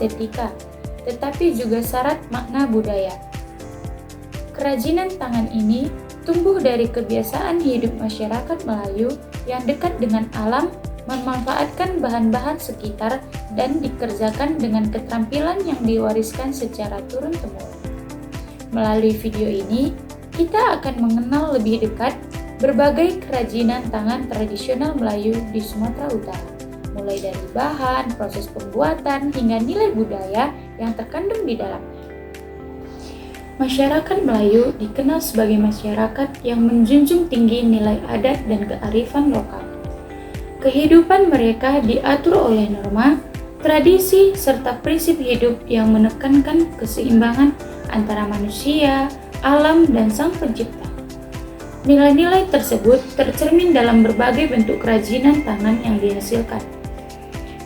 estetika, tetapi juga syarat makna budaya. Kerajinan tangan ini tumbuh dari kebiasaan hidup masyarakat Melayu yang dekat dengan alam, memanfaatkan bahan-bahan sekitar, dan dikerjakan dengan keterampilan yang diwariskan secara turun-temurun. Melalui video ini, kita akan mengenal lebih dekat berbagai kerajinan tangan tradisional Melayu di Sumatera Utara, mulai dari bahan, proses pembuatan, hingga nilai budaya yang terkandung di dalamnya. Masyarakat Melayu dikenal sebagai masyarakat yang menjunjung tinggi nilai adat dan kearifan lokal. Kehidupan mereka diatur oleh norma, tradisi, serta prinsip hidup yang menekankan keseimbangan antara manusia, alam, dan Sang Pencipta. Nilai-nilai tersebut tercermin dalam berbagai bentuk kerajinan tangan yang dihasilkan.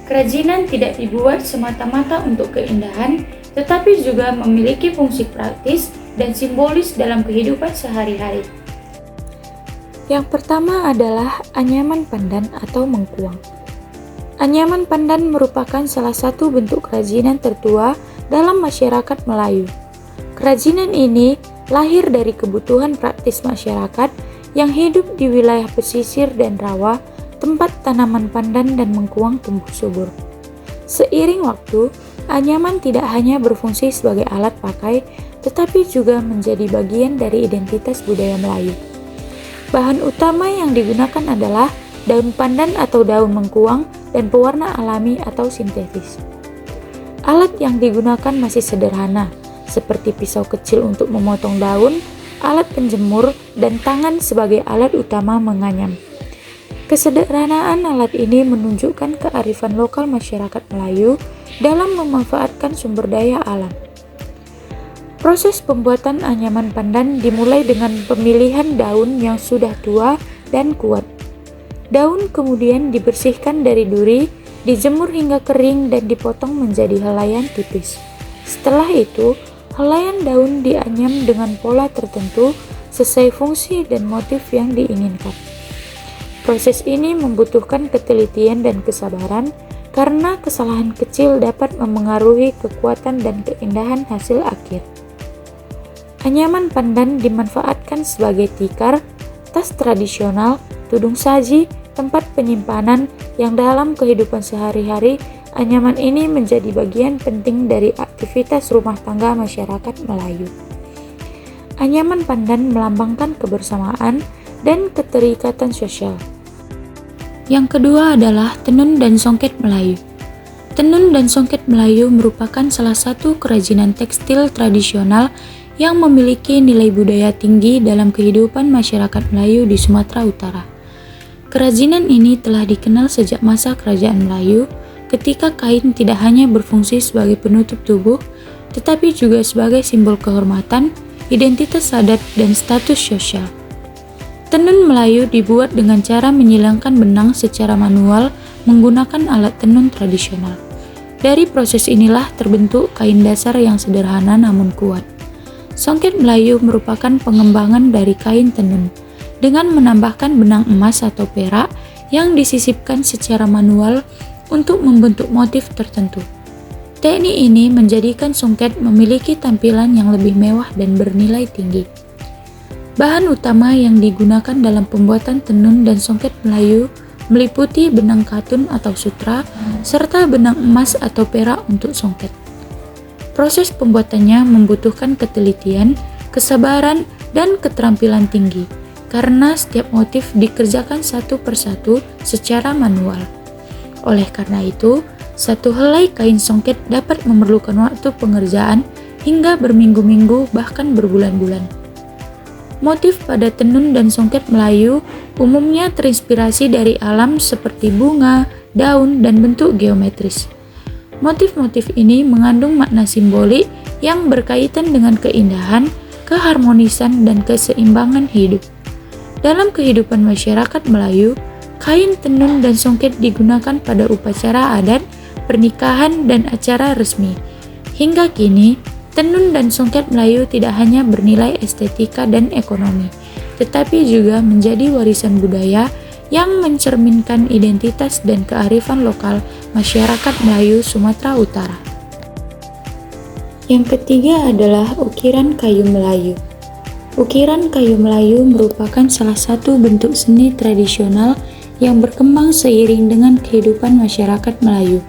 Kerajinan tidak dibuat semata-mata untuk keindahan, tetapi juga memiliki fungsi praktis dan simbolis dalam kehidupan sehari-hari. Yang pertama adalah anyaman pandan atau mengkuang. Anyaman pandan merupakan salah satu bentuk kerajinan tertua dalam masyarakat Melayu. Kerajinan ini lahir dari kebutuhan praktis masyarakat yang hidup di wilayah pesisir dan rawa, tempat tanaman pandan dan mengkuang tumbuh subur. Seiring waktu, anyaman tidak hanya berfungsi sebagai alat pakai, tetapi juga menjadi bagian dari identitas budaya Melayu. Bahan utama yang digunakan adalah daun pandan atau daun mengkuang dan pewarna alami atau sintetis. Alat yang digunakan masih sederhana, seperti pisau kecil untuk memotong daun, alat penjemur, dan tangan sebagai alat utama menganyam. Kesederhanaan alat ini menunjukkan kearifan lokal masyarakat Melayu dalam memanfaatkan sumber daya alam. Proses pembuatan anyaman pandan dimulai dengan pemilihan daun yang sudah tua dan kuat. Daun kemudian dibersihkan dari duri, dijemur hingga kering dan dipotong menjadi helaian tipis. Setelah itu, helaian daun dianyam dengan pola tertentu sesuai fungsi dan motif yang diinginkan. Proses ini membutuhkan ketelitian dan kesabaran karena kesalahan kecil dapat memengaruhi kekuatan dan keindahan hasil akhir. Anyaman pandan dimanfaatkan sebagai tikar, tas tradisional, tudung saji, tempat penyimpanan yang dalam kehidupan sehari-hari. Anyaman ini menjadi bagian penting dari aktivitas rumah tangga masyarakat Melayu. Anyaman pandan melambangkan kebersamaan dan keterikatan sosial. Yang kedua adalah tenun dan songket Melayu. Tenun dan songket Melayu merupakan salah satu kerajinan tekstil tradisional yang memiliki nilai budaya tinggi dalam kehidupan masyarakat Melayu di Sumatera Utara. Kerajinan ini telah dikenal sejak masa Kerajaan Melayu, ketika kain tidak hanya berfungsi sebagai penutup tubuh, tetapi juga sebagai simbol kehormatan, identitas adat, dan status sosial. Tenun Melayu dibuat dengan cara menyilangkan benang secara manual menggunakan alat tenun tradisional. Dari proses inilah terbentuk kain dasar yang sederhana namun kuat. Songket Melayu merupakan pengembangan dari kain tenun, dengan menambahkan benang emas atau perak yang disisipkan secara manual untuk membentuk motif tertentu. Teknik ini menjadikan songket memiliki tampilan yang lebih mewah dan bernilai tinggi. Bahan utama yang digunakan dalam pembuatan tenun dan songket Melayu meliputi benang katun atau sutra, serta benang emas atau perak untuk songket. Proses pembuatannya membutuhkan ketelitian, kesabaran, dan keterampilan tinggi, karena setiap motif dikerjakan satu persatu secara manual. Oleh karena itu, satu helai kain songket dapat memerlukan waktu pengerjaan hingga berminggu-minggu bahkan berbulan-bulan. Motif pada tenun dan songket Melayu umumnya terinspirasi dari alam seperti bunga, daun, dan bentuk geometris. Motif-motif ini mengandung makna simbolik yang berkaitan dengan keindahan, keharmonisan, dan keseimbangan hidup. Dalam kehidupan masyarakat Melayu, kain tenun dan songket digunakan pada upacara adat, pernikahan, dan acara resmi. Hingga kini, tenun dan songket Melayu tidak hanya bernilai estetika dan ekonomi, tetapi juga menjadi warisan budaya yang mencerminkan identitas dan kearifan lokal masyarakat Melayu Sumatera Utara. Yang ketiga adalah ukiran kayu Melayu. Ukiran kayu Melayu merupakan salah satu bentuk seni tradisional yang berkembang seiring dengan kehidupan masyarakat Melayu,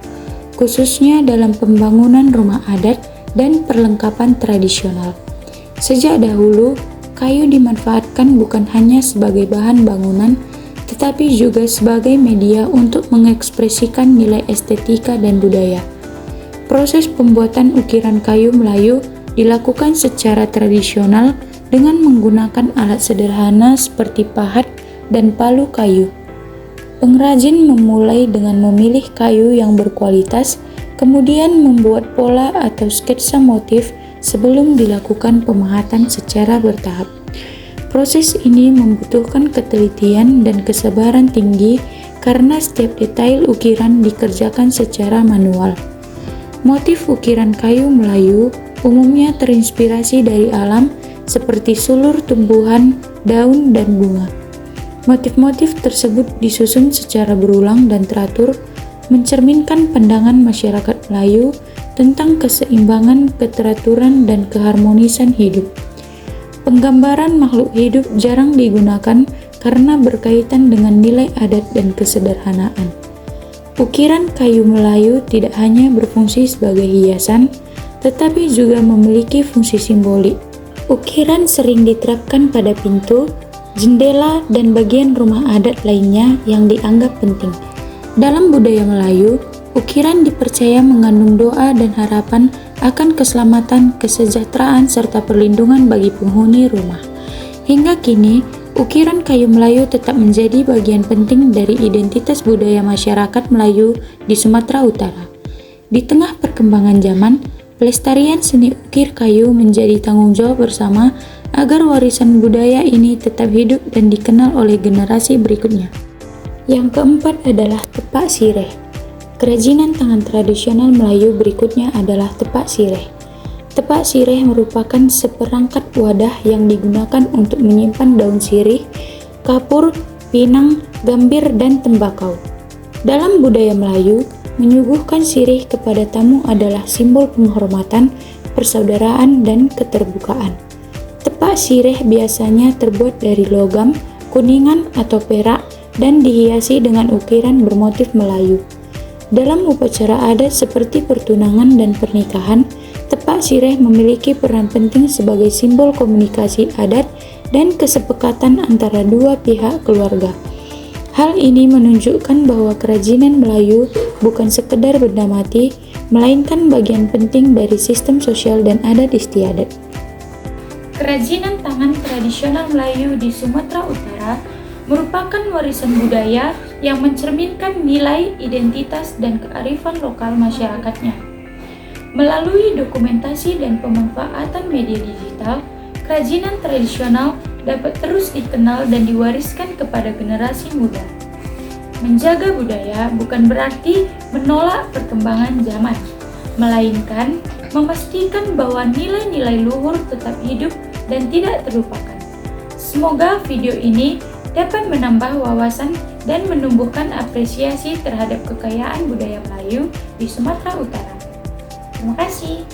khususnya dalam pembangunan rumah adat dan perlengkapan tradisional. Sejak dahulu, kayu dimanfaatkan bukan hanya sebagai bahan bangunan, tetapi juga sebagai media untuk mengekspresikan nilai estetika dan budaya. Proses pembuatan ukiran kayu Melayu dilakukan secara tradisional dengan menggunakan alat sederhana seperti pahat dan palu kayu. Pengrajin memulai dengan memilih kayu yang berkualitas, kemudian membuat pola atau sketsa motif sebelum dilakukan pemahatan secara bertahap. Proses ini membutuhkan ketelitian dan kesabaran tinggi karena setiap detail ukiran dikerjakan secara manual. Motif ukiran kayu Melayu umumnya terinspirasi dari alam seperti sulur tumbuhan, daun, dan bunga. Motif-motif tersebut disusun secara berulang dan teratur, mencerminkan pandangan masyarakat Melayu tentang keseimbangan, keteraturan, dan keharmonisan hidup. Penggambaran makhluk hidup jarang digunakan karena berkaitan dengan nilai adat dan kesederhanaan. Ukiran kayu Melayu tidak hanya berfungsi sebagai hiasan, tetapi juga memiliki fungsi simbolik. Ukiran sering diterapkan pada pintu, jendela, dan bagian rumah adat lainnya yang dianggap penting. Dalam budaya Melayu, ukiran dipercaya mengandung doa dan harapan akan keselamatan, kesejahteraan, serta perlindungan bagi penghuni rumah. Hingga kini, ukiran kayu Melayu tetap menjadi bagian penting dari identitas budaya masyarakat Melayu di Sumatera Utara. Di tengah perkembangan zaman, pelestarian seni ukir kayu menjadi tanggung jawab bersama agar warisan budaya ini tetap hidup dan dikenal oleh generasi berikutnya. Yang keempat adalah tepak sireh. Kerajinan tangan tradisional Melayu berikutnya adalah tepak sireh. Tepak sireh merupakan seperangkat wadah yang digunakan untuk menyimpan daun sirih, kapur, pinang, gambir, dan tembakau. Dalam budaya Melayu, menyuguhkan sirih kepada tamu adalah simbol penghormatan, persaudaraan, dan keterbukaan. Tepak sireh biasanya terbuat dari logam, kuningan, atau perak dan dihiasi dengan ukiran bermotif Melayu. Dalam upacara adat seperti pertunangan dan pernikahan, tepak sireh memiliki peran penting sebagai simbol komunikasi adat dan kesepakatan antara dua pihak keluarga. Hal ini menunjukkan bahwa kerajinan Melayu bukan sekedar benda mati, melainkan bagian penting dari sistem sosial dan adat istiadat. Kerajinan tangan tradisional Melayu di Sumatera Utara merupakan warisan budaya yang mencerminkan nilai, identitas, dan kearifan lokal masyarakatnya. Melalui dokumentasi dan pemanfaatan media digital, kerajinan tradisional dapat terus dikenal dan diwariskan kepada generasi muda. Menjaga budaya bukan berarti menolak perkembangan zaman, melainkan memastikan bahwa nilai-nilai luhur tetap hidup dan tidak terlupakan. Semoga video ini dapat menambah wawasan dan menumbuhkan apresiasi terhadap kekayaan budaya Melayu di Sumatera Utara. Terima kasih.